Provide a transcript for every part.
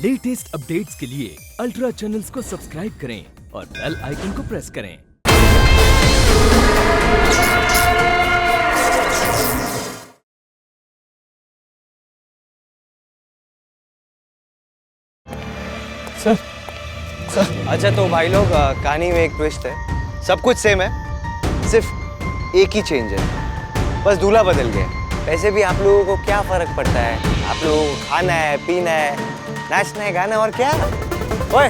Latest updates के लिए ultra channels को सब्सक्राइब करें और बेल आइकन को प्रेस करें। सर अच्छा तो भाई लोग कहानी में एक ट्विस्ट है। सब कुछ सेम है, सिर्फ एक ही चेंज है, बस दूल्हा बदल गया। वैसे भी आप लोगों को क्या फर्क पड़ता है? आप लोगों को खाना है, पीना है, नाचना है, गाना और क्या। ओए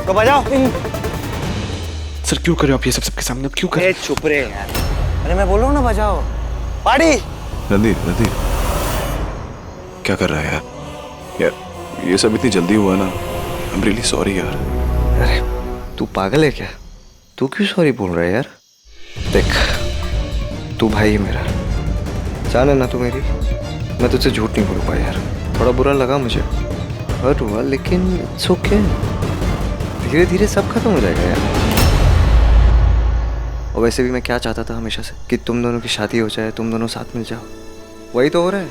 तो बजाओ। सर क्यों कर रहे हो आप ये सब सबके सामने? अब क्यों कर रहे हो? चुप रहे यार। अरे मैं बोल रहा हूँ ना, बजाओ पार्टी। रणधीर क्या कर रहा है यार ये सब इतनी जल्दी हुआ ना। I'm really sorry यार। अरे तू पागल है क्या? तू क्यों सॉरी बोल रहा है यार? देख तू भाई है मेरा, जान है ना तू मेरी। मैं तुझसे झूठ नहीं बोल पाया यार, थोड़ा बुरा लगा मुझे, हर्ट हुआ, लेकिन इट्स ओके। धीरे धीरे सब खत्म हो जाएगा यार। और वैसे भी मैं क्या चाहता था हमेशा से कि तुम दोनों की शादी हो जाए, तुम दोनों साथ मिल जाओ। वही तो हो रहा है।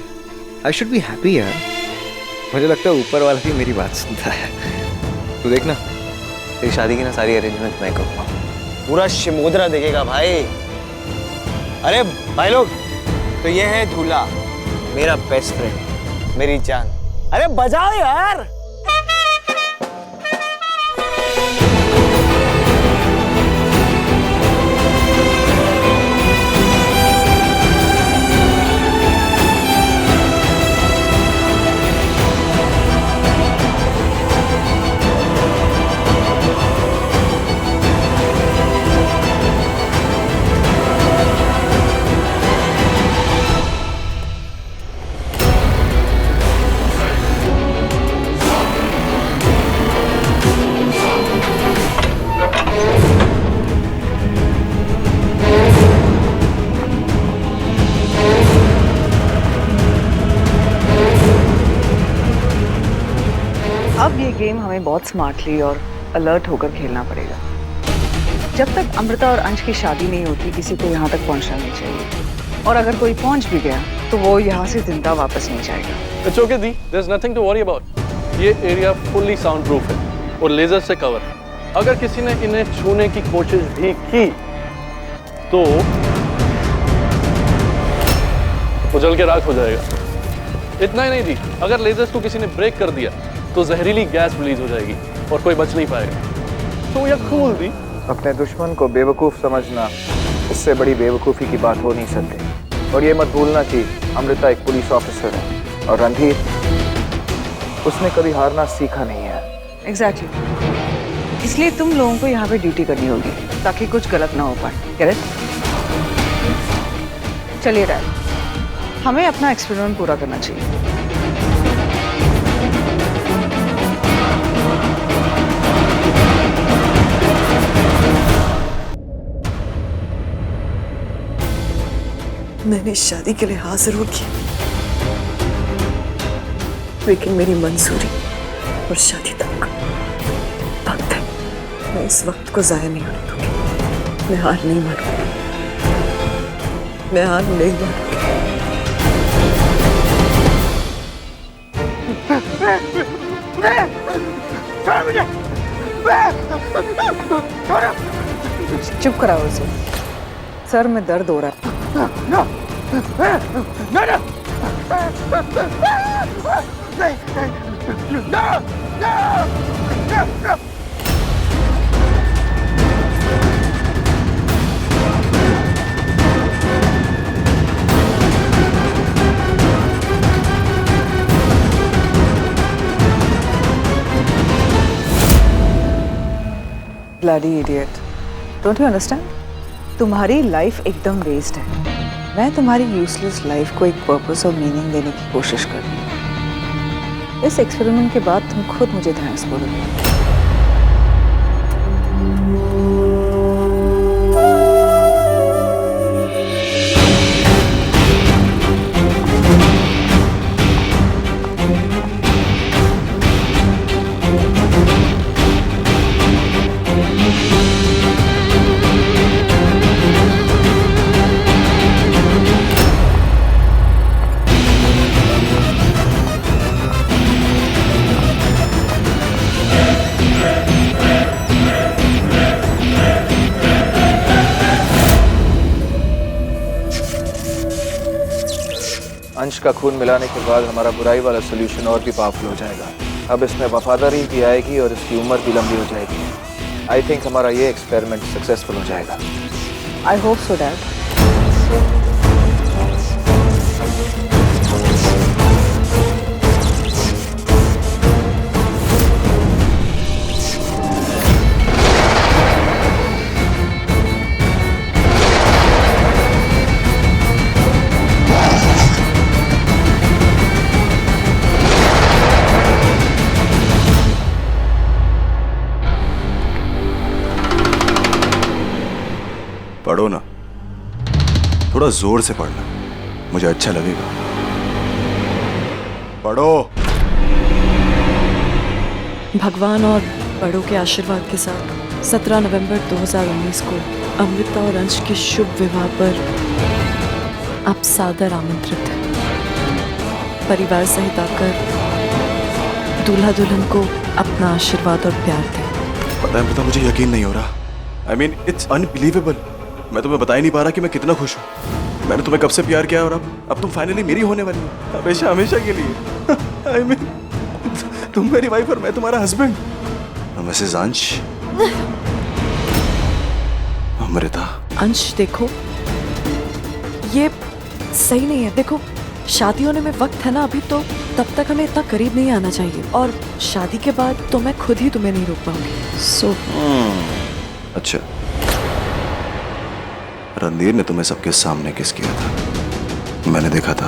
आई शुड बी हैप्पी यार। मुझे लगता है ऊपर वाला भी मेरी बात सुनता है। तू देखना, तेरी शादी की ना सारी अरेंजमेंट मैं करूँगा, पूरा शिमोद्रा देखेगा भाई। अरे भाई लोग, तो ये है दूल्हा, मेरा बेस्ट फ्रेंड, मेरी जान। अरे बजाओ यार। अब ये गेम हमें बहुत स्मार्टली और अलर्ट होकर खेलना पड़ेगा। जब तक अमृता और अंश की शादी नहीं होती, किसी को यहाँ तक पहुँचना नहीं चाहिए। और अगर कोई पहुँच भी गया तो वो यहाँ से जिंदा वापस नहीं जाएगा। It's okay the, there's nothing to worry about। ये एरिया फुल्ली साउंड प्रूफ है और लेजर से कवर है। अगर किसी ने इन्हें छूने की कोशिश भी की तो वो जल के राख हो जाएगा। इतना ही नहीं दी, अगर लेजर्स को किसी ने ब्रेक कर दिया तो जहरीली गैस रिलीज हो जाएगी और कोई बच नहीं पाएगा। तो यह कूल दी। अपने दुश्मन को बेवकूफ़ समझना, इससे बड़ी बेवकूफ़ी की बात हो नहीं सकती। और ये मत भूलना कि अमृता एक पुलिस ऑफिसर है और रणधीर, उसने कभी हारना सीखा नहीं है। एग्जैक्टली। इसलिए तुम लोगों को यहाँ पे ड्यूटी करनी होगी ताकि कुछ गलत ना हो पाए। करेक्ट? चलिए राय, हमें अपना एक्सपेरिमेंट पूरा करना चाहिए। मैंने शादी के लिए हाँ जरूर की, लेकिन मेरी मंजूरी और शादी तक वक्त है। मैं इस वक्त को जाया नहीं होने दूंगी। मैं हार नहीं मानूंगी, मैं हार नहीं मानूंगी। चुप कराओ उसे, सर में दर्द हो रहा है। Bloody idiot. Don't you understand? तुम्हारी लाइफ एकदम वेस्ट है। मैं तुम्हारी यूजलेस लाइफ को एक पर्पस और मीनिंग देने की कोशिश कर रही हूँ। इस एक्सपेरिमेंट के बाद तुम खुद मुझे थैंक्स बोलोगे। इसका खून मिलाने के बाद हमारा बुराई वाला सोल्यूशन और भी पावरफुल हो जाएगा। अब इसमें वफादारी भी आएगी और इसकी उम्र भी लंबी हो जाएगी। आई थिंक हमारा ये एक्सपेरिमेंट सक्सेसफुल हो जाएगा। I hope so dad. पढ़ो ना, थोड़ा जोर से पढ़ना, मुझे अच्छा लगेगा। पढ़ो। भगवान और बड़ों के आशीर्वाद के साथ 17 नवंबर 2019 को अमृता और अंश के शुभ विवाह पर आप सादर आमंत्रित हैं। परिवार सहित आकर दूल्हा दुल्हन को अपना आशीर्वाद और प्यार दें। पता है अमृता, मुझे यकीन नहीं हो रहा। I mean it's unbelievable. मैं तुम्हें बता ही नहीं पा रहा कि मैं कितना खुश हूँ। मैंने तुम्हें कब से प्यार किया और अब तुम फाइनली मेरी होने वाली हो, हमेशा हमेशा के लिए। आई मीन तुम मेरी वाइफ और मैं तुम्हारा हस्बैंड। मिसेस अंश। अमृता। अंश देखो, ये सही नहीं है। देखो, शादी होने में वक्त है ना अभी, तो तब तक हमें इतना करीब नहीं आना चाहिए, और शादी के बाद तो मैं खुद ही तुम्हें नहीं रोक पाऊंगी। सो अच्छा, रणधीर ने तुम्हें सबके सामने किस किया था, मैंने देखा था।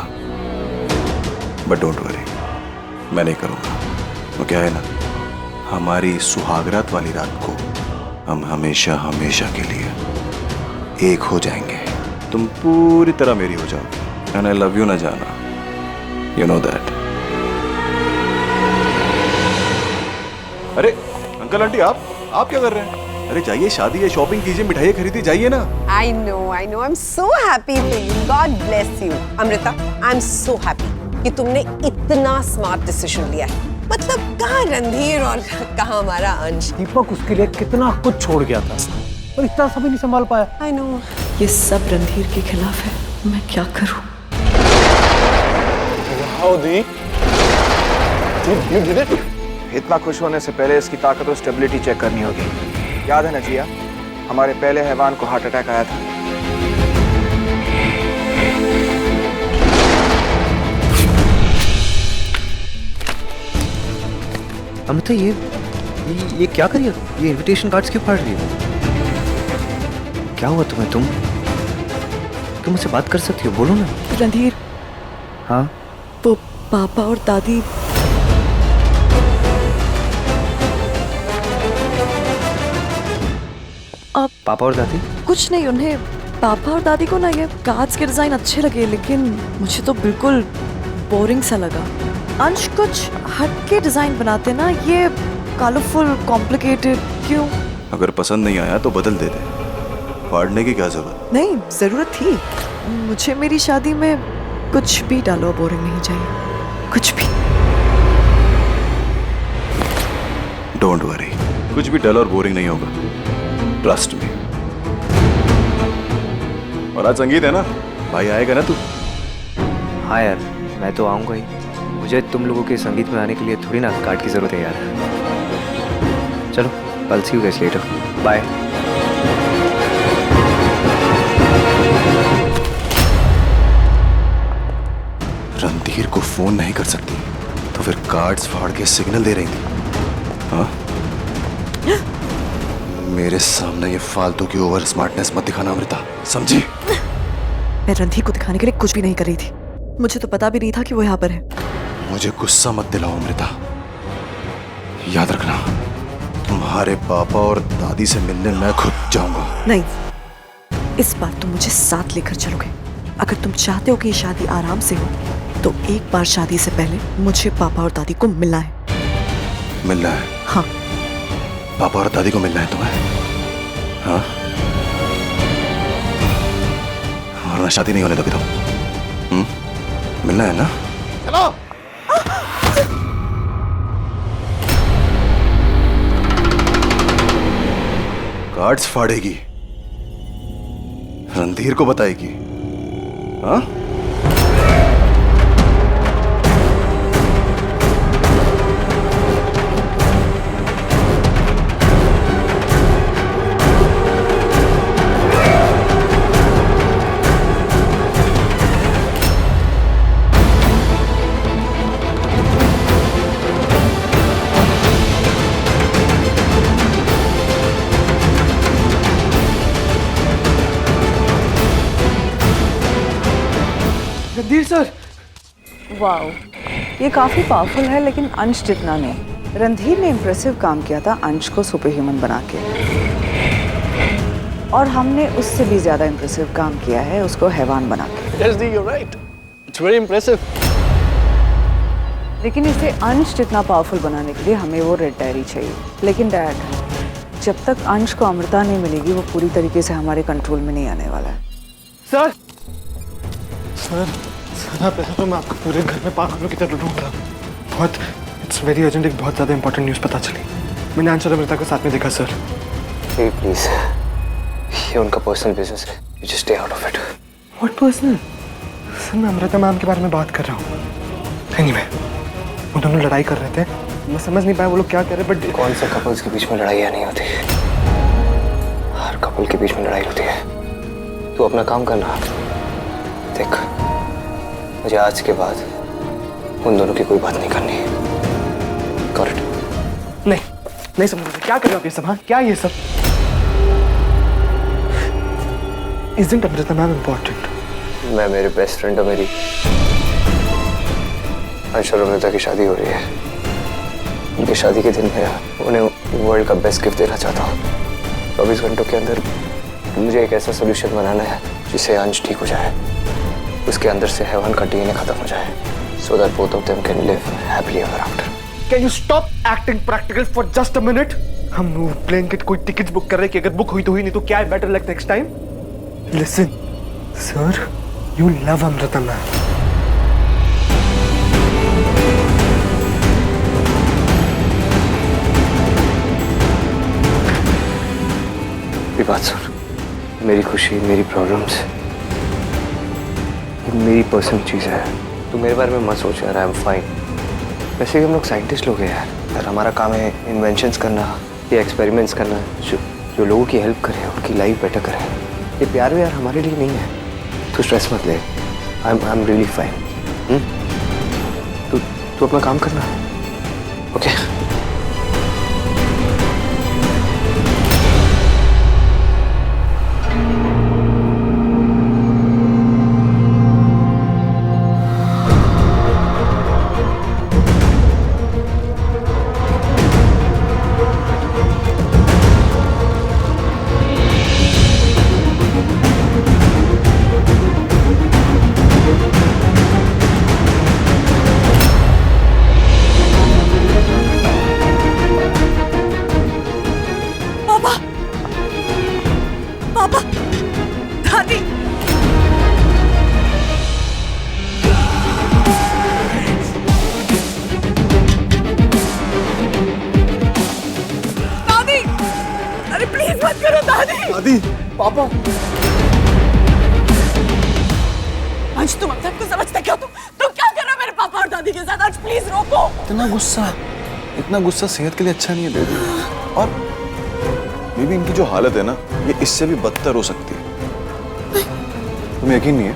बट डोंट वरी, मैं नहीं करूंगा। वो क्या है ना, हमारी सुहागरात वाली रात को हम हमेशा हमेशा के लिए एक हो जाएंगे। तुम पूरी तरह मेरी हो जाओगी। एंड आई लव यू ना जाना, यू नो दैट। अरे अंकल आंटी, आप क्या कर रहे हैं? अरे जाइए, शादी है, शॉपिंग कीजिए, मिठाई खरीदी, जाइए ना। I know. I'm so happy for you. God bless you. Amrita, I'm so happy कि तुमने इतना स्मार्ट डिसीजन लिया है। मतलब कहाँ रणधीर और कहाँ हमारा अंश। दीपक उसके लिए कितना कुछ छोड़ गया था, पर इतना सा भी नहीं संभाल पाया। I know. ये सब रणधीर के खिलाफ है, मैं क्या करूं? How the? You did it? इतना खुश होने से पहले इसकी ताकत और स्टेबिलिटी चेक करनी होगी। याद है ना जिया, हमारे पहले हैवान को हार्ट अटैक आया था। अमृता, ये क्या कर रही हो? ये इनविटेशन कार्ड्स क्यों फाड़ रही हो? क्या हुआ तुम्हें? तुम मुझसे बात कर सकती हो, बोलो ना। रणधीर, हाँ? वो पापा और दादी अब पापा और दादी? कुछ नहीं, उन्हें पापा और दादी को ना ये कार्ड्स के डिजाइन अच्छे लगे, लेकिन मुझे तो बिल्कुल बोरिंग सा लगा। अंश कुछ हटके डिजाइन बनाते ना, ये कलरफुल कॉम्प्लिकेटेड क्यों? अगर पसंद नहीं आया तो बदल दे दे, फाड़ने की क्या जरूरत? नहीं, जरूरत थी। मुझे मेरी शादी में कुछ भी डालो, बोरिंग नहीं चाहिए, कुछ भी। डोंट वरी, कुछ भी डल और बोरिंग नहीं होगा, ट्रस्ट मी। और आज संगीत है ना, भाई आएगा ना तू? हाँ यार, मैं तो आऊँगा ही। मुझे तुम लोगों के संगीत में आने के लिए थोड़ी ना कार्ड की जरूरत है यार। चलो, I'll see you guys later. Bye. Randhir को फोन नहीं कर सकती तो फिर कार्ड्स फाड़ के सिग्नल दे रही थी, हाँ? मेरे सामने ये फालतू की ओवर स्मार्टनेस मत दिखाना अमृता, समझी? मैं रणधीर को दिखाने के लिए कुछ भी नहीं कर रही थी। मुझे तो पता भी नहीं था कि वो यहाँ पर है। मुझे गुस्सा मत दिलाओ अमृता। याद रखना, तुम्हारे पापा और दादी से मिलने मैं खुद जाऊंगा। नहीं, इस बार तुम मुझे साथ लेकर चलोगे। अगर तुम चाहते हो कि ये शादी आराम से हो, तो एक बार शादी से पहले मुझे पापा और दादी को मिलना है। मिलना है? हाँ। पापा और दादी को मिलना है तुम्हें? हाँ? और मैं शादी नहीं होने दोगे तो? मिलना है ना? चलो। कार्ड्स फाड़ेगी, रणधीर को बताएगी, हाँ? सर। वाओ, ये काफी पावरफुल है, लेकिन अंश जितना नहीं। रणधीर ने इम्प्रेसिव काम किया था अंश को सुपर ह्यूमन बना के, और हमने उससे भी ज्यादा इम्प्रेसिव काम किया है उसको हैवान बना के। Yes, Dee, you're right. It's very impressive. लेकिन इसे अंश जितना पावरफुल बनाने के लिए हमें वो रेड डायरी चाहिए। लेकिन डैड, जब तक अंश को अमृता नहीं मिलेगी वो पूरी तरीके से हमारे कंट्रोल में नहीं आने वाला है। सर सर सर आप ऐसा तो मैं आपको पूरे घर में पागलों की तरह ढूंढ रहा हूँ। बहुत इट्स वेरी अर्जेंट, एक बहुत ज़्यादा इंपॉर्टेंट न्यूज़ पता चली। मैंने अंश और अमृता को साथ में देखा सर। प्लीज, ये उनका पर्सनल बिजनेस है, you just stay out of it. What personal? Sir मैं अमृता मैम के बारे में बात कर रहा हूँ। एनीवे, वो दोनों लड़ाई कर रहे थे, मैं समझ नहीं पाया वो लोग क्या कर रहे, बट कौन से कपल्स के बीच में लड़ाइयाँ नहीं होती, हर कपल के बीच में लड़ाई होती है। तू अपना काम करना। देख, मुझे आज के बाद उन दोनों की कोई बात नहीं करनी। Got it? नहीं समझ रहे क्या कर रहे हो आप ये सब? हाँ, क्या ये सब? Isn't Amrita ma'am important? मैं, मेरे बेस्ट फ्रेंड और मेरी अंश और अमृता की शादी हो रही है। उनकी शादी के दिन में उन्हें वर्ल्ड का बेस्ट गिफ्ट देना चाहता हूँ। 24 घंटों के अंदर मुझे एक ऐसा सोल्यूशन बनाना है जिससे अंश ठीक हो जाए, उसके अंदर से हैवान का डीएनए खत्म हो जाए, so that both of them can live happily ever after. Can you stop acting practical for just a minute? हम प्लेन के कोई टिकट बुक कर रहे हैं कि अगर बुक हुई तो हुई, नहीं तो क्या है, better luck next time. Listen, sir, you love Amrita ma'am. ये बात सुन, मेरी खुशी, मेरी प्रॉब्लम्स, ये मेरी पर्सनल चीज़ है। तू मेरे बारे में मत सोच यार, आई एम फाइन। वैसे भी हम लोग साइंटिस्ट लोग हैं यार, हमारा काम है इन्वेंशंस करना, ये एक्सपेरिमेंट्स करना जो लोगों की हेल्प करे, उनकी लाइफ बेटर करे। ये प्यार भी यार हमारे लिए नहीं है। तू स्ट्रेस मत ले, आई एम रियली फाइन। तू अपना काम करना, ओके? दादी, पापा। अंश, तुम अब तक को समझते क्यों? तुम क्या कर रहे हो मेरे पापा और दादी के साथ? अंश प्लीज रोको। इतना गुस्सा सेहत के लिए अच्छा नहीं है बेबी। और बेबी, इनकी जो हालत है ना, ये इससे भी बदतर हो सकती है। तुम्हें यकीन नहीं है?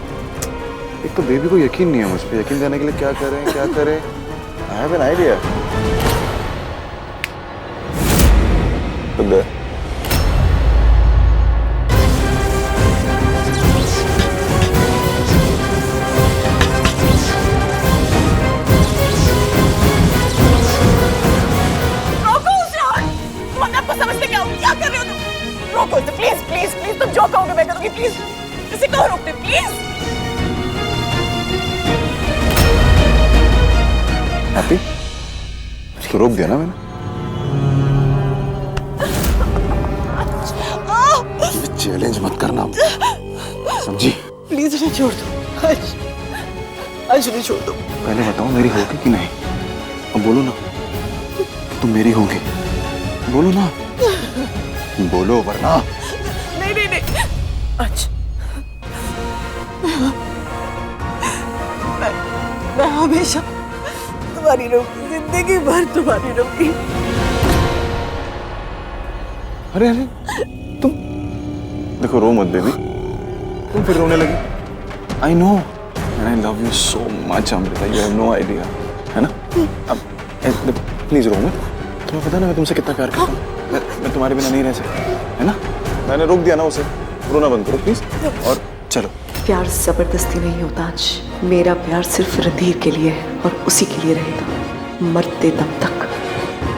एक तो बेबी को यकीन नहीं है मुझ पे। यकीन देने के लिए क्या करें? I have an idea. Please तुम जो कहोगे मैं करूंगी। प्लीज किसी को रोकते प्लीज। हैप्पी, उसको रोक दिया ना मैंने। चैलेंज मत करना, समझी? प्लीज उन्हें छोड़ दो। आज उन्हें छोड़ दो। पहले बताओ मेरी होगी कि नहीं? अब बोलो ना, तुम मेरी होगी। बोलो ना, बोलो वरना। नहीं। अच्छा, मैं हमेशा तुम्हारी रहूंगी, जिंदगी भर तुम्हारी रहूंगी। अरे तुम देखो, रो मत बेबी, तुम फिर रोने लगी। I know and I love you so much Amrita, you have no idea, है ना? अब प्लीज रो मत। तुम्हें पता ना मैं तुमसे कितना प्यार करता हूँ। मैं तुम्हारे बिना नहीं रह सकता, है ना? मैंने रोक दिया ना उसे। रोना बंद करो प्लीज, और चलो प्यार जबरदस्ती नहीं होता अंश। मेरा प्यार सिर्फ रणधीर के लिए है और उसी के लिए रहेगा मरते दम तक।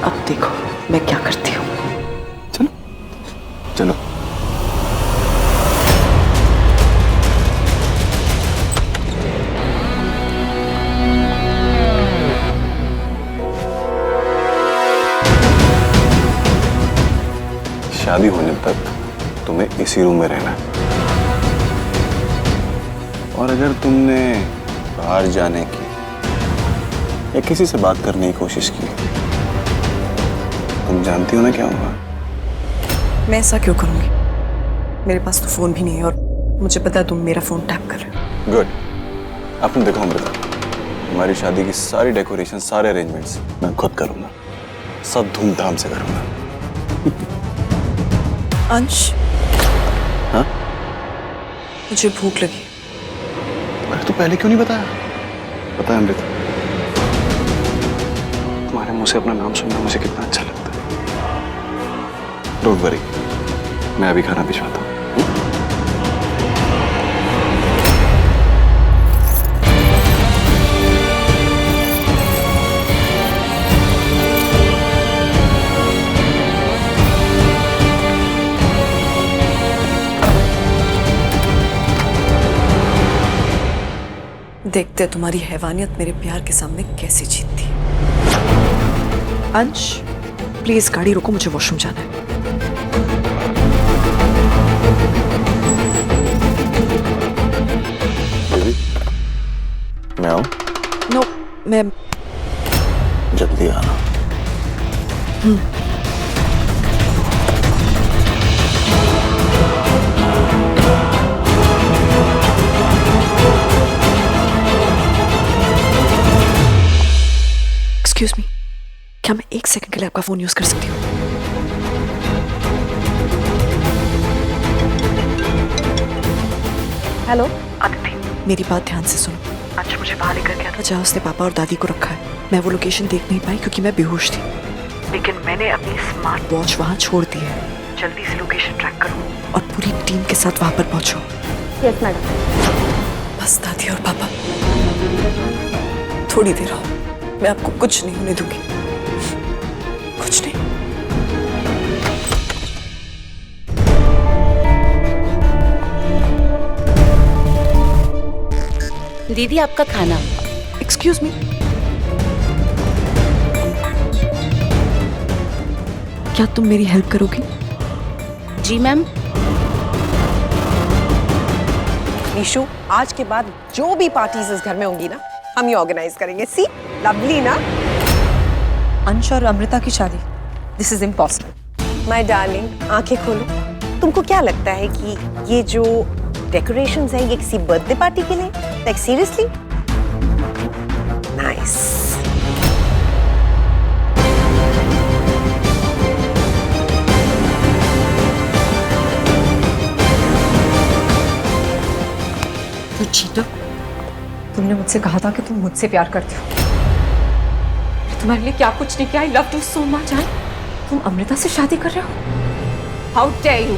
अब देखो मैं क्या करती हूँ। चलो चलो। शादी होने तक तुम्हें इसी रूम में रहना है, और अगर तुमने बाहर जाने की या किसी से बात करने की कोशिश की, तुम जानती हो ना क्या होगा। मैं ऐसा क्यों करूंगी? मेरे पास तो फोन भी नहीं है और मुझे पता है तुम मेरा फोन टैप कर रहे हो। गुड। आपने देखो अमृता, हमारी शादी की सारी डेकोरेशन, सारे अरेंजमेंट्स मैं खुद करूंगा, सब धूमधाम से करूंगा। अंश, हाँ? मुझे भूख लगी। अरे तो पहले क्यों नहीं बताया? पता है अमृता, तुम्हारे मुंह से अपना नाम सुनना मुझे कितना अच्छा लगता है। डोंट वरी, मैं अभी खाना भिजवाता हूँ। देखते हैं तुम्हारी हैवानियत मेरे प्यार के सामने कैसे जीतती है। अंश, प्लीज गाड़ी रोको, मुझे वॉशरूम जाना है। मैं आऊं? नो, मैं जल्दी आना। एक्सक्यूज मी, क्या मैं 1 सेकंड के लिए आपका फोन यूज कर सकती हूँ? हेलो आदिति, मेरी बात ध्यान से सुनो। आज मुझे बाहर लेकर गया था जहाँ उसने पापा और दादी को रखा है। मैं वो लोकेशन देख नहीं पाई क्योंकि मैं बेहोश थी, लेकिन मैंने अपनी स्मार्ट वॉच वहाँ छोड़ दी है। जल्दी से लोकेशन ट्रैक करो और पूरी टीम के साथ वहाँ पर पहुँचो। Yes madam. बस दादी और पापा, थोड़ी देर आओ, मैं आपको कुछ नहीं होने दूंगी, कुछ नहीं। दीदी आपका खाना। एक्सक्यूज मी, क्या तुम मेरी हेल्प करोगी? जी मैम। निशु, आज के बाद जो भी पार्टीज इस घर में होंगी ना, हम ही ऑर्गेनाइज करेंगे। सी लवली ना? अंश और अमृता की शादी, this is impossible. My darling, आंखें खोलो। तुमको क्या लगता है कि ये जो डेकोरेशंस है ये किसी बर्थडे पार्टी के लिए? Like seriously? नाइस। तो चीटो, तुमने मुझसे कहा था कि तुम मुझसे प्यार करते हो। तुम्हारे लिए क्या कुछ नहीं किया। I love you so much. तुम अमृता से शादी कर रहे हो? How dare you.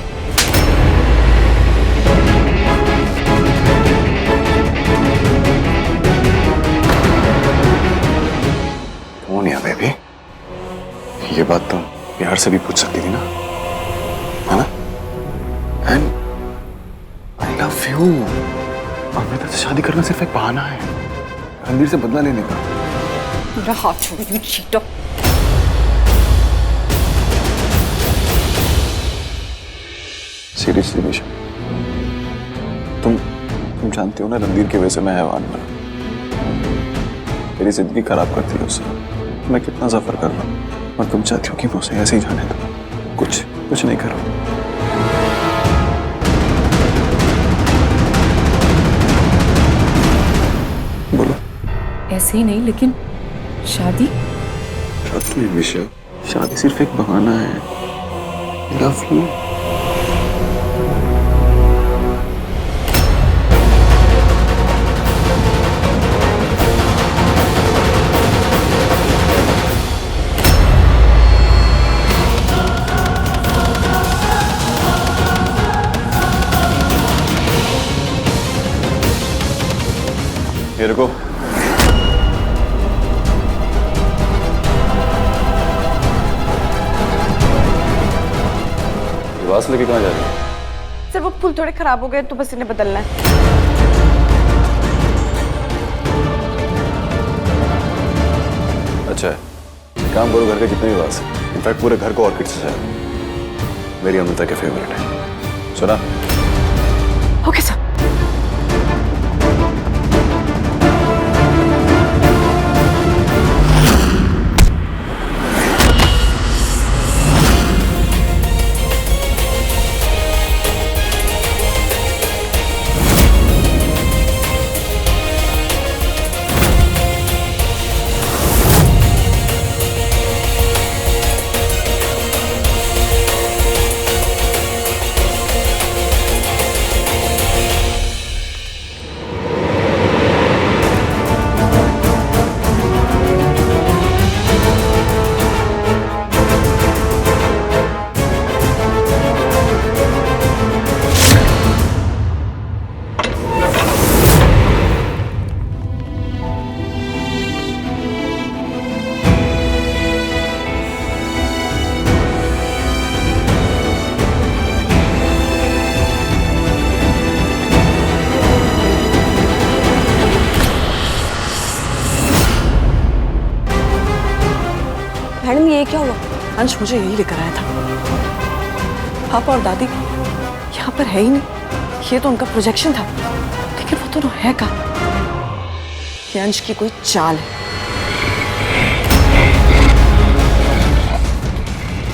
Monia baby, ये बात तुम प्यार से भी पूछ सकती थी ना, है ना? And I love you. Amrita से शादी करना सिर्फ एक बहाना है रणधीर से बदला लेने का। मेरा हाथ छोड़ दो चीटो। सीरियसली निशा, तुम जानती हो ना रणधीर की वजह से मैं हैवान बना। मेरी जिंदगी खराब करती है उससे। मैं कितना सफर कर रहा हूँ और तुम चाहती हो कि मैं उसे ऐसे ही जाने दो, कुछ नहीं करो। बोलो। ऐसे ही नहीं, लेकिन शादी? ट्रस्ट मी निशा, शादी सिर्फ एक बहाना है। Love you. वास लेके कहाँ जा रही है? सर वो फूल थोड़े खराब हो गए तो बस इन्हें बदलना है। अच्छा है, काम करो घर के जितने भी वास है, इनफैक्ट पूरे घर को ऑर्किड से सजाओ। मेरी अमृता के फेवरेट है। सुना? Okay sir. मैडम ये क्या हुआ? अंश मुझे यही लेकर आया था। पापा और दादी यहाँ पर है ही नहीं। ये तो उनका प्रोजेक्शन था, लेकिन वो दोनों है कहाँ? ये अंश की कोई चाल है।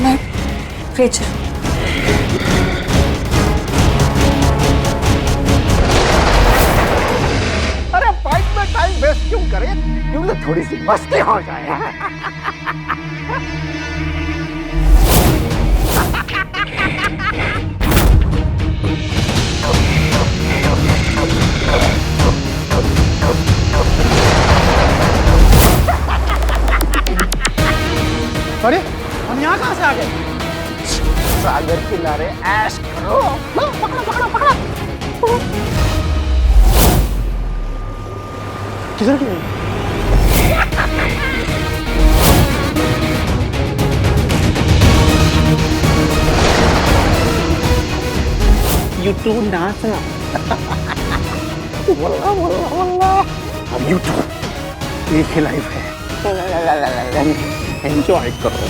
मैं रेचल। अरे फाइट में टाइम वेस्ट क्यों करें? क्यों ना थोड़ी सी मस्ती हो जाए। अरे हम यहाँ कहाँ से आ गए? सागर किनारे ऐश करो। लो, पकड़ो पकड़ो पकड़ो। किधर गए? You do not. वल्लाह वल्लाह वल्लाह। अब you do. एक ही लाइफ है। एंजॉय करो।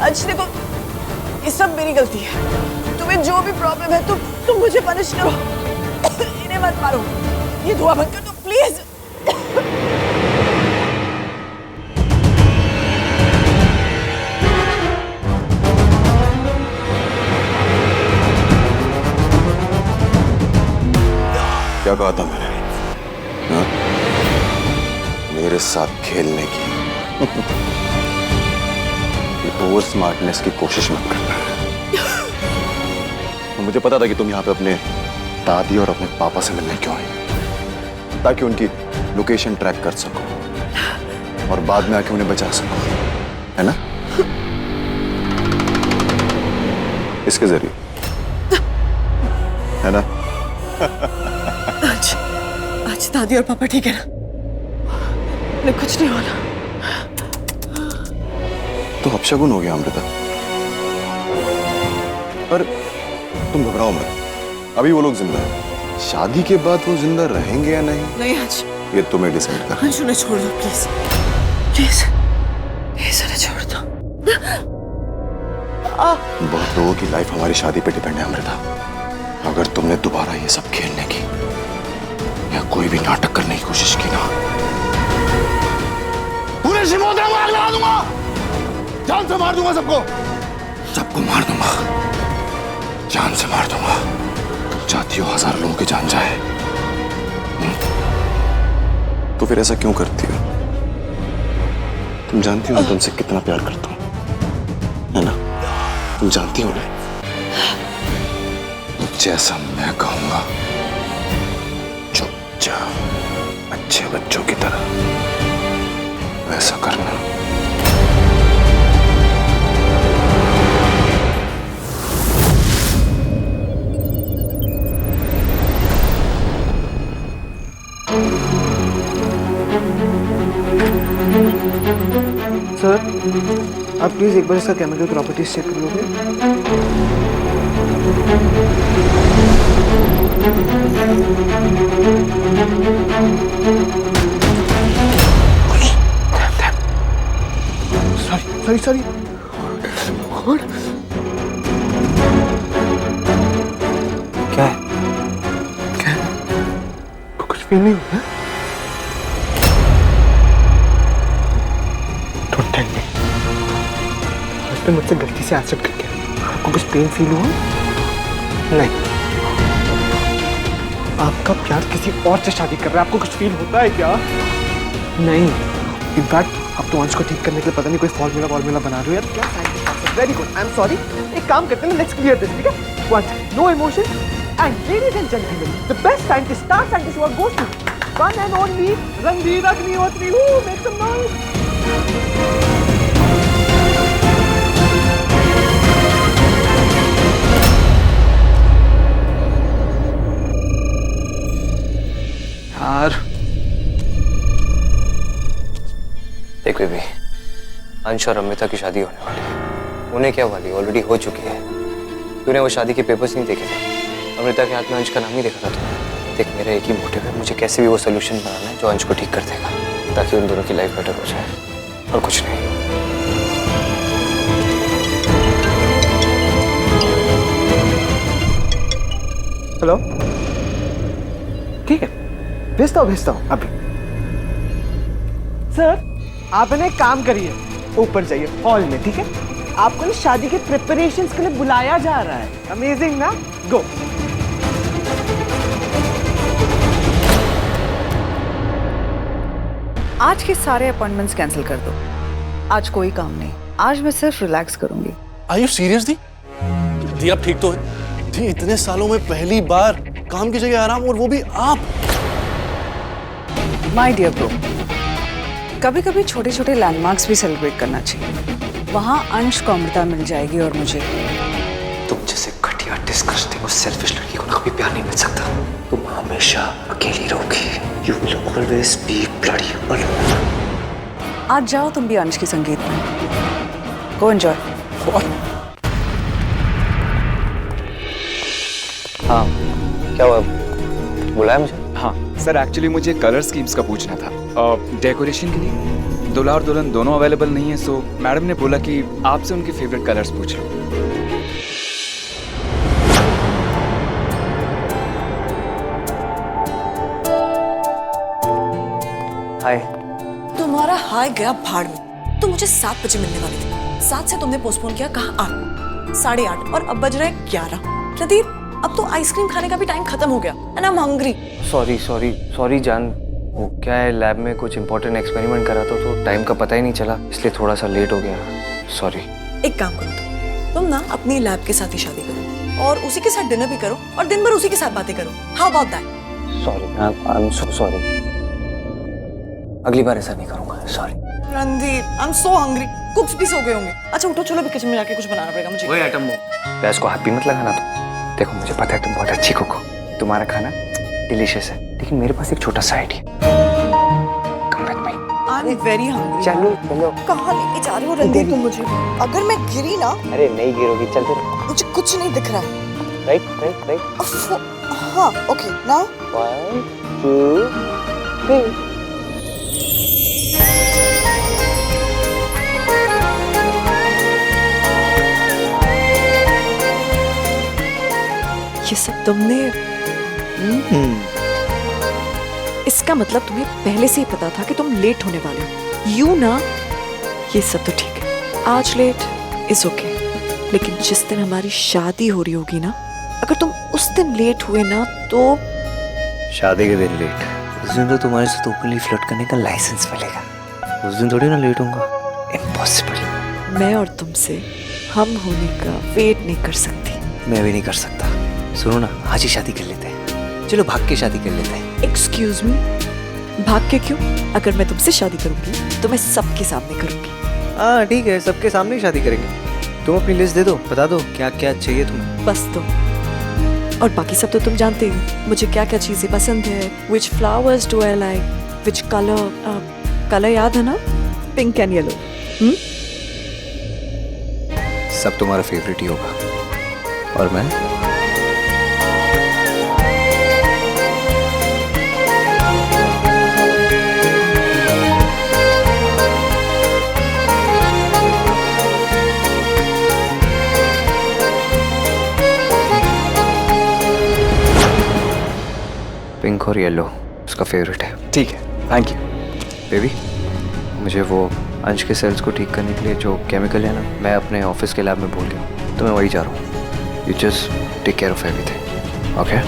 अंश देखो, ये सब मेरी गलती है। तुम्हें जो भी प्रॉब्लम है तुम मुझे पनिश करो। इन्हें मत मारो। ये धुआं बंद कर दो प्लीज। क्या कहा था मैंने? हाँ? मेरे साथ खेलने की ओवर स्मार्टनेस की कोशिश मत करना। तो मुझे पता था कि तुम यहाँ पे अपने दादी और अपने पापा से मिलने क्यों आई, ताकि उनकी लोकेशन ट्रैक कर सको और बाद में आके उन्हें बचा सको, है ना? इसके जरिए, है ना? आज दादी और पापा ठीक है ना? उन्हें कुछ नहीं होना। तो अपशगुन हो गया अमृता। पर तुम घबराओ मत, अभी वो लोग जिंदा है। शादी के बाद वो जिंदा रहेंगे या नहीं, नहीं अंश, ये तुम्हें डिसाइड करना। अंश उन्हें छोड़ दो प्लीज, प्लीज प्लीज उन्हें छोड़ दो। बहुत लोगों की लाइफ हमारी शादी पे डिपेंड है अमृता। अगर तुमने दोबारा ये सब खेलने की या कोई भी नाटक करने की कोशिश की ना, पूरे शिमोत्रा में आग लगा दूंगा, जान से मार दूंगा सबको, सबको मार दूंगा, जान से मार दूंगा। तुम चाहती हो 1000 लोगों की जान जाए, तो फिर ऐसा क्यों करती हो? तुम जानती हो मैं तुमसे कितना प्यार करता हूं, है ना? तुम जानती हो ना? जैसा मैं कहूंगा चुपचाप अच्छे बच्चों की तरह वैसा करना। सर, आप प्लीज एक बार इसका केमिकल प्रॉपर्टीज चेक कर लोगे? Sorry sorry. क्या है? क्या? कुछ भी नहीं हुआ। Don't tell me. हस्बैंड मुझसे गलती से एक्सेप्ट कर गया। आपको कुछ पेन फील हुआ? नहीं। आपका प्यार किसी और से शादी कर रहा है, आपको कुछ फील होता है क्या? नहीं। इनफैक्ट अब तो अंश को ठीक करने के लिए पता नहीं कोई फॉर्मूला बना रहे हो यार। क्या? Very good, I am sorry. एक काम करते हैं, लेट्स क्लियर दिस, ठीक है? One, no emotion and ladies and gentleman, the best scientist, star scientist who goes to one and only Randhir Agnihotri. Make some noise. यार देख बेबी, अंश और अमृता की शादी होने वाली है। उन्हें क्या वाली ऑलरेडी हो चुकी है। तूने वो शादी के पेपर्स नहीं देखे थे? अमृता के हाथ में अंश का नाम ही देखा था तूने। देख मेरा एक ही मोटिव है, मुझे कैसे भी वो सोल्यूशन बनाना है जो अंश को ठीक कर देगा, ताकि उन दोनों की लाइफ बेटर हो जाए, और कुछ नहीं। हेलो, ठीक है, भेजता हूँ अभी। सर, आप ना एक काम करिए, ऊपर जाइए हॉल में, ठीक है? आपको ना शादी के प्रिपरेशंस के लिए बुलाया जा रहा है। अमेजिंग ना? गो। आज के सारे अपॉइंटमेंट्स कैंसिल कर दो। आज कोई काम नहीं, आज मैं सिर्फ रिलैक्स करूंगी। आर यू सीरियस दी? दी आप ठीक तो है? दी इतने सालों में पहली बार काम की जगह आराम, और वो भी आप। माय डियर ब्रो, कभी कभी छोटे छोटे लैंडमार्क्स भी सेलिब्रेट करना चाहिए। वहां अंश को अमृता मिल जाएगी और मुझे। तुम जैसे घटिया डिस्गस्टिंग और सेल्फिश लड़की को कभी प्यार नहीं मिल सकता। तुम हमेशा अकेली रहोगी। You will always be bloody alone. आज जाओ तुम भी अंश की संगीत में। गो एंजॉय। हाँ, क्या हुआ? बुलाया मुझे? हाँ सर, एक्चुअली मुझे कलर स्कीम्स का पूछना था डेकोरेशन के लिए। दूल्हा और दुल्हन दोनों अवेलेबल नहीं है, सो मैडम ने बोला कि आपसे उनके फेवरेट कलर्स पूछ लो। हाय। तुम्हारा हाय गया भाड़ में। तुम मुझे 7 बजे मिलने वाले थे, 7 से तुमने पोस्टपोन किया, कहा 8, 8:30, और अब बज रहे 11। प्रदीप, अब तो आइसक्रीम खाने का भी टाइम खत्म हो गया and I am hungry. Sorry जान, वो क्या है, लैब में कुछ इंपॉर्टेंट एक्सपेरिमेंट करा था तो टाइम का पता ही नहीं चला, इसलिए थोड़ा सा लेट हो गया। सॉरी। एक काम करो, तुम ना अपनी लैब के साथ ही शादी करो और उसी के साथ डिनर भी करो और दिन भर उसी के साथ बातें करो। How about that? Sorry, I am so sorry. अगली बार ऐसा नहीं करूंगा, sorry. Randhir, I am so hungry. कुक्स भी सो गए होंगे। अच्छा उठो, चलो किचन में जाके कुछ बनाना पड़ेगा मुझे। वही आइटम वो। इसको हाथ भी मत लगाना तुम। देखो मुझे पता है तुम बहुत अच्छी कुक हो, तुम्हारा खाना डिलीशियस है, लेकिन मेरे पास एक छोटा सा idea. Come with me. I am very hungry. चलो चलो। कहाँ लेके जा रहे हो रणधीर तुम मुझे? अगर मैं गिरी ना, अरे नहीं गिरोगी, चलते रहो। मुझे कुछ नहीं दिख रहा है। Right right right. हाँ ओके नाउ 1 2 3। ये सब तुमने, इसका मतलब तुम्हें पहले से ही पता था कि तुम लेट होने वाले हो। यू ना, ये सब तो ठीक है, आज लेट इज ओके, लेकिन जिस दिन हमारी शादी हो रही होगी ना, अगर तुम उस दिन लेट हुए ना तो शादी के दिन लेट, उस दिन तो तुम्हारे साथ ओपनली फ्लर्ट करने का लाइसेंस मिलेगा। उस दिन थोड़ी ना लेट होऊंगा। इम्पॉसिबल। मैं और तुमसे हम होने का वेट नहीं कर सकती। मैं भी नहीं कर सकता। सुनो ना, आज ही शादी कर लेते हैं। चलो भाग के शादी कर लेते हैं। एक्सक्यूज मी, भाग के क्यों? अगर मैं तुमसे शादी करूंगी तो मैं सबके सामने करूंगी। हाँ ठीक है, सबके सामने ही शादी करेंगे। तुम अपनी लिस्ट दे दो, बता दो क्या क्या चाहिए तुम्हें। बस तो, और बाकी सब तो तुम जानते ही हो मुझे क्या क्या चीजें पसंद है। विच flowers do I like, which colour, colour याद है ना, पिंक एंड येलो। सब तुम्हारा फेवरेट ही होगा। और मैं पिंक और येलो उसका फेवरेट है। ठीक है, थैंक यू। बेबी, मुझे वो अंश के सेल्स को ठीक करने के लिए जो केमिकल है ना, मैं अपने ऑफिस के लैब में भूल गया, तो मैं वही जा रहा हूँ। You just take care of everything, okay?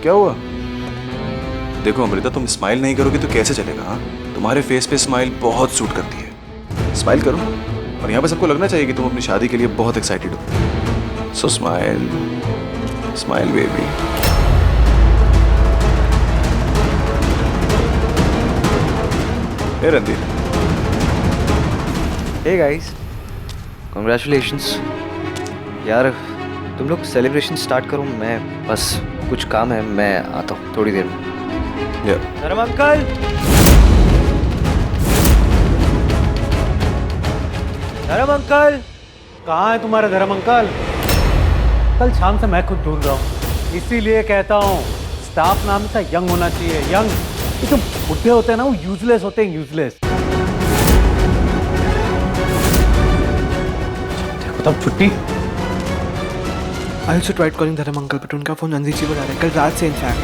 क्या हुआ? देखो अमृता, तुम स्माइल नहीं करोगे तो कैसे चलेगा? हाँ, तुम्हारे फेस पे स्माइल बहुत सूट करती है। स्माइल करो, और यहाँ पे सबको लगना चाहिए कि तुम अपनी शादी के लिए बहुत एक्साइटेड हो। So smile, smile baby. Hey Randhir. Hey guys, congratulations. यार तुम लोग सेलिब्रेशन स्टार्ट करो, मैं बस कुछ काम है, मैं आता हूँ थोड़ी देर में। धर्म अंकल, धर्म अंकल, कहाँ है तुम्हारे धर्म अंकल? कल शाम से मैं खुद ढूंढ रहा हूँ, इसीलिए कहता हूँ स्टाफ नाम से यंग होना चाहिए। यंग, ये जो बुढ़े होते हैं ना, वो यूजलेस होते हैं, यूजलेस। देखो तब छुट्टी। I also tried calling धर्म अंकल, but उनका फोन अनरीचेबल आ रहा है, कल रात से इनफैक्ट।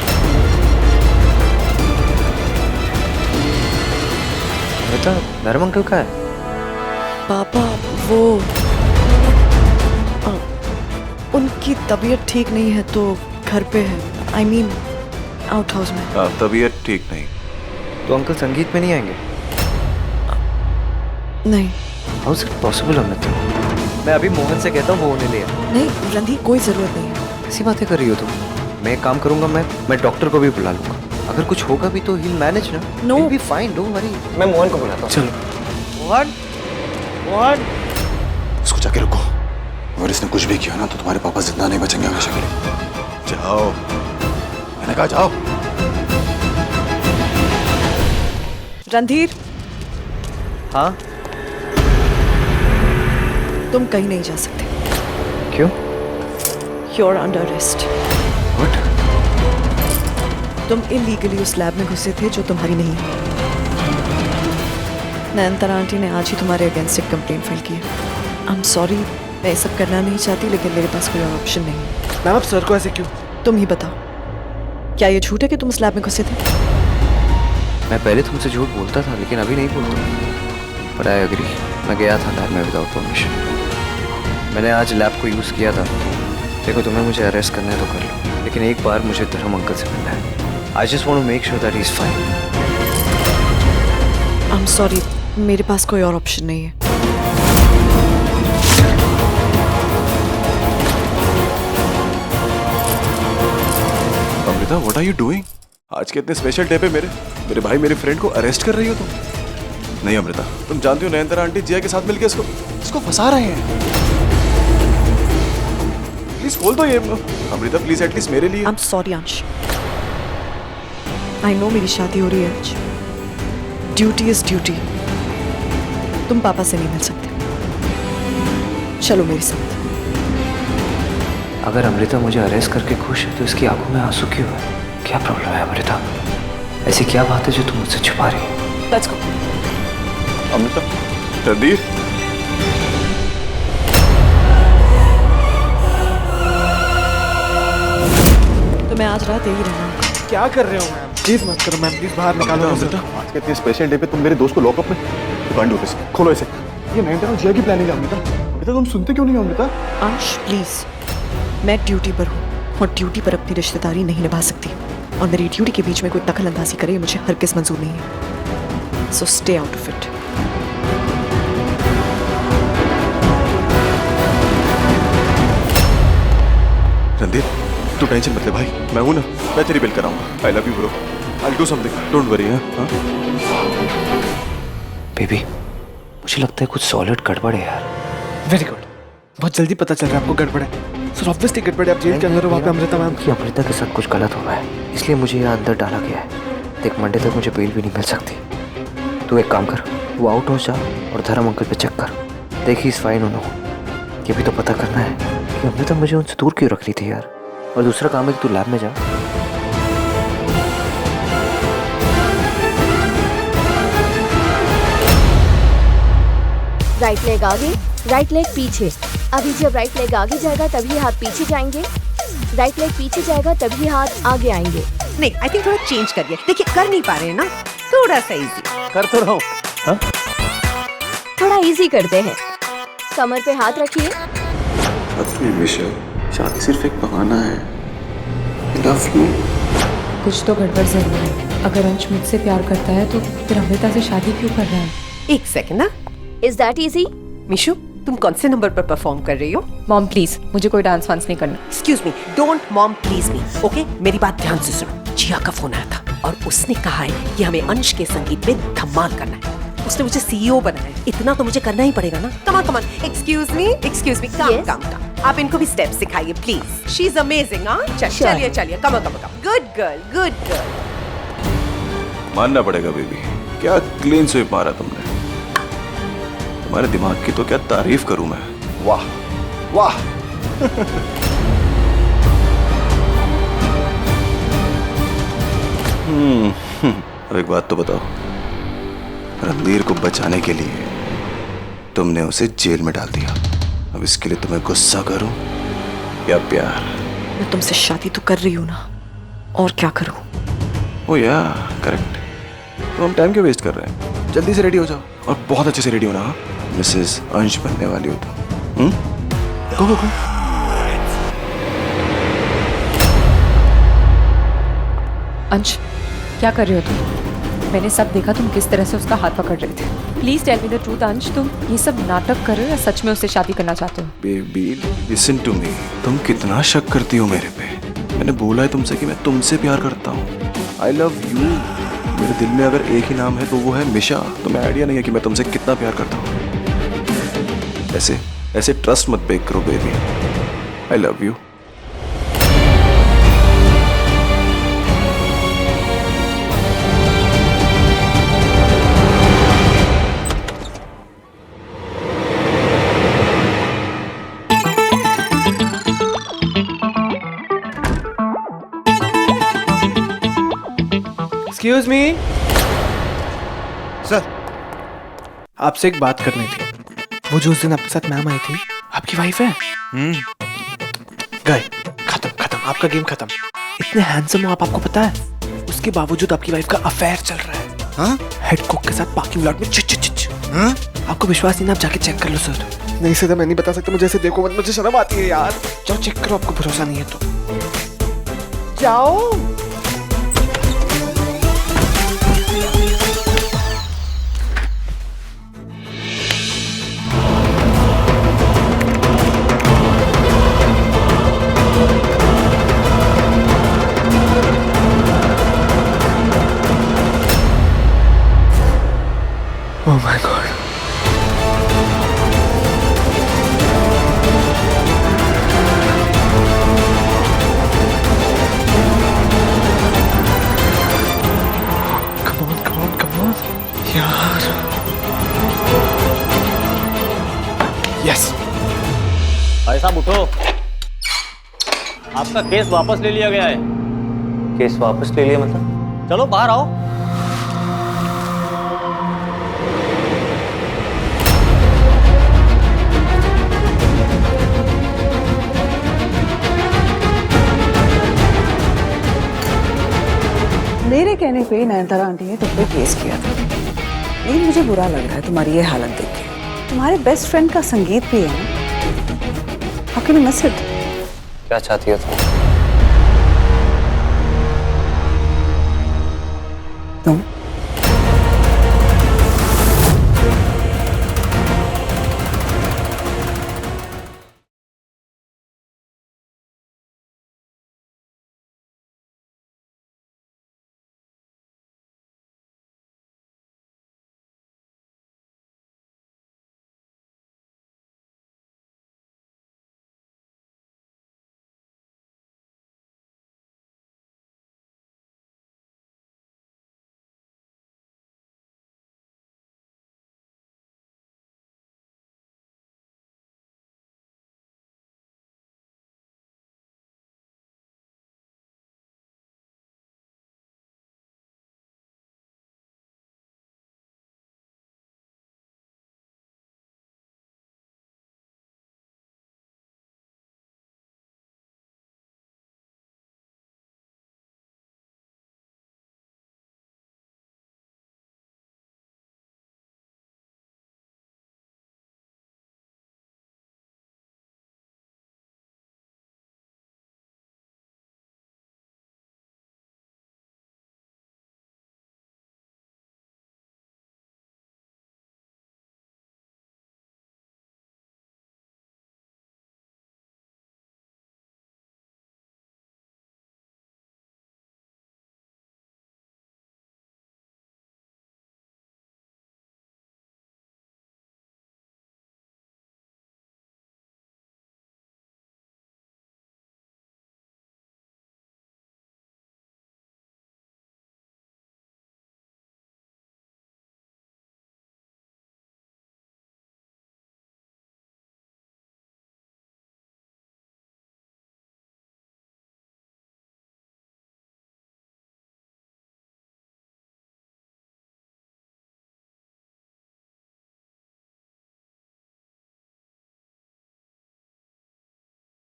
बेटा, धर्म अंकल का है? पापा वो उनकी तबीयत ठीक नहीं है तो घर पे है, आई मीन आउट हाउस में। तबीयत ठीक नहीं तो अंकल संगीत में नहीं आएंगे? नहीं। How is it possible Amrita? मैं अभी मोहन से कहता हूँ, वो होने ले आए। नहीं रणधीर, कोई जरूरत नहीं है। ऐसी बातें कर रही हो तुम? मैं एक काम करूंगा, मैं डॉक्टर को भी बुला लूंगा। अगर कुछ होगा भी तो he'll manage ना। No. He'll be fine, don't worry। मैं मोहन को बुलाता हूँ। चलो। मोहन, मोहन। इसको जाके रुको। अगर इसने कुछ भी किया ना तो तुम्हारे पापा जिंदा नहीं बचेंगे हमेशा के लिए। जाओ, मैंने कहा जाओ। रणधीर। हाँ? तुम कहीं नहीं जा सकते। क्यों? You're under arrest। What? तुम इलीगली उस लैब में घुसे थे जो तुम्हारी नहीं है। नयनतारा आंटी ने आज ही तुम्हारे अगेंस्ट एक कंप्लेंट फाइल की है। आई एम सॉरी, मैं ये सब करना नहीं चाहती, लेकिन मेरे पास कोई और ऑप्शन नहीं है। मैम, आप सर को ऐसे क्यों? तुम ही बताओ, क्या ये झूठ है कि तुम उस लैब में घुसे थे? मैं पहले तुमसे झूठ बोलता था, लेकिन अभी नहीं बोलता। But I agree, मैं गया था लैब में विदाउट परमिशन। मैंने आज लैब को यूज़ किया था। देखो, तुम्हें मुझे अरेस्ट करना है तो कर लो, लेकिन एक बार मुझे धर्म अंकल से मिलना है। I just want to make sure that he's fine। I'm sorry, मेरे पास कोई और ऑप्शन नहीं है। Amrita, what are you doing? आज के इतने स्पेशल डे पे मेरे भाई मेरे फ्रेंड को अरेस्ट कर रही हो तुम? नहीं अमृता, तुम जानती हो नयनतारा आंटी जिया के साथ मिलकर इसको फंसा रहे हैं। प्लीज खोल दो ये। अमृता प्लीज एटलीस्ट मेरे लिए। आई एम सॉरी अंश, आई नो मेरी शादी हो रही है आज, ड्यूटी इज ड्यूटी। तुम पापा से नहीं मिल सकते, चलो मेरे साथ। अगर अमृता मुझे अरेस्ट करके खुश है तो इसकी आंखों में आंसू क्यों है? क्या प्रॉब्लम है अमृता? ऐसी क्या बात है जो तुम मुझसे छुपा रही हो? Let's go. अमृता, रणधीर, तो मैं आज रात यही रहना। क्या कर रहे हो मैम? प्लीज मत करो मैम, प्लीज बाहर निकालो मुझे। आज के इतने स्पेशल डे पे तुम मेरे दोस्त को लॉकअप में दुकान डूबे से खोलो इसे। ये 9 की प्लानिंग है अमृता। अमृता तुम सुनते क्यों नहीं हो अमृता? अंश प्लीज, मैं ड्यूटी पर हूँ और ड्यूटी पर अपनी रिश्तेदारी नहीं निभा सकती, और मेरी ड्यूटी के बीच में कोई दखल अंदाजी करे मुझे हरगिज़ मंजूर नहीं है। So stay out of it. Randhir, तू टेंशन मत ले भाई, मैं हूं ना, मैं तेरी बिल कराऊंगा। आई love you bro, I will do something, don't worry. हां बेबी, मुझे लगता है कुछ सॉलिड गड़बड़ है यार। वेरी गुड, बहुत जल्दी पता चल रहा है आपको गड़बड़ है। सर ऑब्वियसली गड़बड़ है, आप जेल के अंदर हो, वहाँ पे अमृता मैम कि अमृता के साथ कुछ गलत हुआ है, इसलिए मुझे यहाँ अंदर डाला गया है। देख, मंडे तक मुझे बेल भी नहीं मिल सकती। तू एक काम कर, वो आउट हो जा और धर्म अंकल पे चेक कर, देखी इस फाइन उन्होंने। ये भी तो पता करना है कि अमृता मुझे उनसे दूर क्यों रख रही थी यार। और दूसरा काम है कि तू लैब में जा। राइट लेग आगे, राइट लेग पीछे। अभी जब राइट लेग आगे जाएगा तभी हाथ पीछे जाएंगे, राइट लेग पीछे जाएगा तभी हाथ आगे आएंगे। नहीं, आई थिंक थोड़ा चेंज करिए। देखिए कर नहीं पा रहे हैं ना, थोड़ा सा इजी कर तो रहा हूँ। थोड़ा इजी करते हैं। कमर पे हाथ रखिए। शादी सिर्फ एक बहाना है। Love you. कुछ तो गड़बड़ जरूर है। अगर अंश मुझसे प्यार करता है तो फिर अमृता से शादी क्यों कर रहा है? एक सेकंड ना। Is that easy? मिशु, तुम कौन से नंबर पर परफॉर्म कर रही हो? मॉम प्लीज, मुझे कोई डांस वांस नहीं करना। Excuse me, don't mom please me, okay? मेरी बात ध्यान से सुनो। जिया का फोन आया था और उसने कहा है कि हमें अंश के संगीत में धमाल करना है। उसने मुझे सीईओ बनाया है, इतना तो मुझे करना ही पड़ेगा ना। कम ऑन, एक्सक्यूज मी, कम। आप इनको भी स्टेप सिखाइए प्लीज। She is amazing. हाँ, चलिए, कम। Good girl. मानना पड़ेगा बेबी, क्या क्लीन स्वीप मारा तुमने। तुम्हारे दिमाग की तो क्या तारीफ करूं मैं। वाह। अब एक बात तो बताओ, रणधीर को बचाने के लिए तुमने उसे जेल में डाल दिया। अब इसके लिए तुम्हें गुस्सा करूं या प्यार? मैं तुमसे शादी तो कर रही हूँ ना, और क्या करूँ? ओ या करेक्ट। तो हम टाइम क्यों वेस्ट कर रहे हैं? जल्दी से रेडी हो जाओ, और बहुत अच्छे से रेडी होना। मिसेस अंश बनने वाली हो तुम। गो। अंश, क्या कर रहे हो तुम? मैंने सब देखा, तुम किस तरह से उसका हाथ पकड़ रहे थे। Please tell me the truth Ansh, तुम ये सब नाटक कर रहे हो या सच में उससे शादी करना चाहते हो? बेबी लिसन टू मी, तुम कितना शक करती हो मेरे पे। मैंने बोला है तुमसे कि मैं तुमसे प्यार करता हूँ। आई लव यू। मेरे दिल में अगर एक ही नाम है तो वो है मिशा। तुम्हें आइडिया नहीं है कि मैं तुमसे कितना प्यार करता हूँ। ऐसे ट्रस्ट मत ब्रेक करो baby. I love you. Excuse me sir, आपसे एक बात करनी थी। वो जो उस दिन आपके साथ मैम आई थी, आपकी वाइफ है? गए, खत्म, आपका गेम खत्म। इतने हैंडसम हो आप, आपको पता है उसके बावजूद आपकी वाइफ का अफेयर चल रहा है। हाँ? हेड कुक के साथ पार्किंग लॉट में चिच। हाँ? आपको विश्वास नहीं ना, आप जाके चेक कर लो सर। नहीं सर, मैं नहीं बता सकता, मुझे ऐसे देखो मत, मुझे शर्म आती है यार। जाओ चेक करो, आपको भरोसा नहीं है तो जाओ। Oh my God. यस भाई साहब उठो, आपका केस वापस ले लिया गया है। केस वापस ले लिया मतलब? चलो बाहर आओ। मेरे कहने पे नयनतारा आंटी ने तुम पे केस किया था, लेकिन मुझे बुरा लग रहा है तुम्हारी ये हालत देख के। तुम्हारे बेस्ट फ्रेंड का संगीत भी है ना, how can you miss it? क्या चाहती हो तुम?